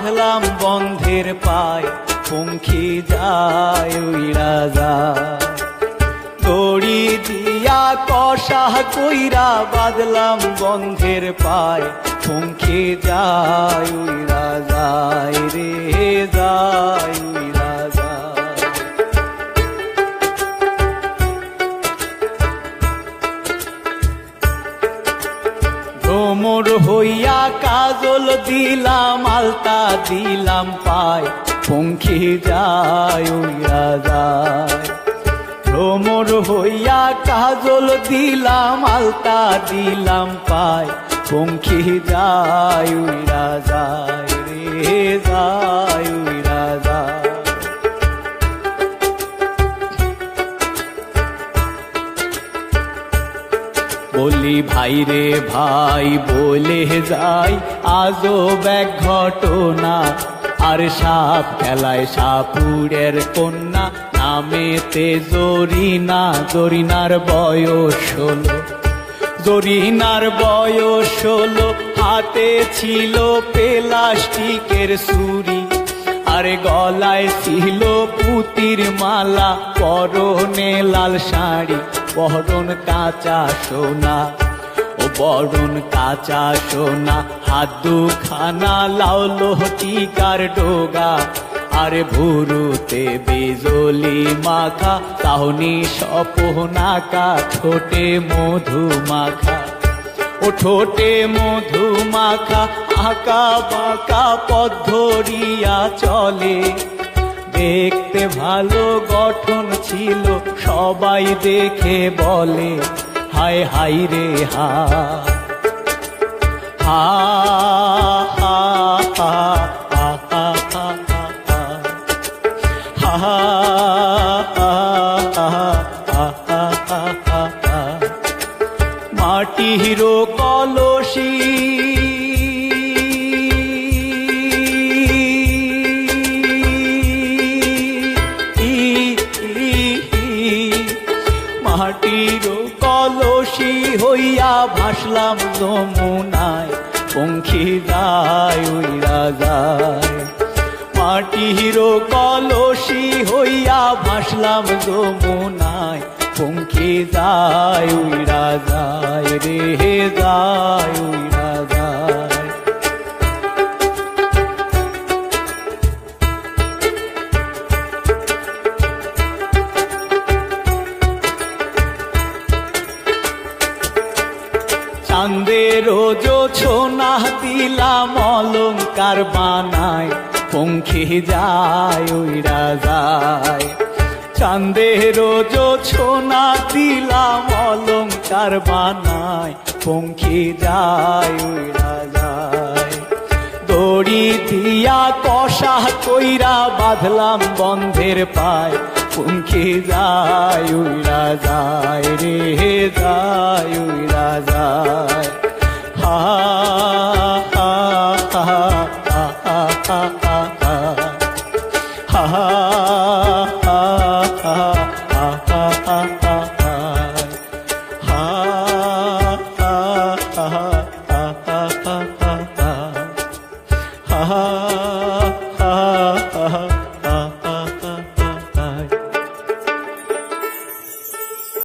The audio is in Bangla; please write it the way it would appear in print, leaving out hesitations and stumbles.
বাঁধলাম বন্ধের পায়, পঙ্খী যায় উইরা যায়। দড়ি দিয়া কষা কইরা বাঁধলাম বন্ধের পায়, পঙ্খী যায় উইরা যায় রে যায় উইরা যায়। ভ্রমর হইয়া কাজল দিলাম, আলতা দিলাম পায়, পঙ্খী যায় উইরা যায়। ভ্রমর হইয়া কাজল দিলাম, আলতা দিলাম পায়, পঙ্খী যায় উইরা যায় রে যায় উইরা যায়। বলি ভাই রে ভাই বলে যাই আজব এক ঘটনা, আর সাপ খেলায় সাপুরের কন্যা, নামেতে জরিনা, জরিনার বয়স 16, জরিনার বয়স 16। হাতে ছিল প্লাস্টিকের ছুরি, আর গলায় ছিল পুতির মালা, পরনে লাল শাড়ি, বরণ কাঁচা সোনা ও বরণ কাঁচা সোনা। হাত দুখানা লাউলো টিকার ডোগা, আর ভুরুতে বিজলি মাখা, তাহনি সপনাকা, ঠোঁটে মধু মাখা ও ঠোঁটে মধু মাখা। আঁকা বাঁকা পথ ধরিয়া চলে, দেখতে ভালো গঠন ছিল, সবাই দেখে বলে হায় হায় রে হা হা হা হা হা হা হা। মাটির কলসি মাটির কলসি হইয়া ভাসলাম যমুনায়, পঙ্খী যায় উইরা যায়। মাটির কলসি হইয়া ভাসলাম যমুনায়, পঙ্খী যায় উইরা যায় রে যায় উইরা যায়। চাঁদের জোছনা দিলাম অলংকার বানায়, পঙ্খী যায় উইরা যায়। চাঁদের জোছনা দিলাম অলংকার বানায়, পঙ্খী যায় উইরা যায়। দড়ি দিয়া কষা কইরা বাঁধলাম বন্ধের পায়, পঙ্খী যায় উইরা যায় রে যায় উইরা যায়। হা হা হা হা হা হা হা।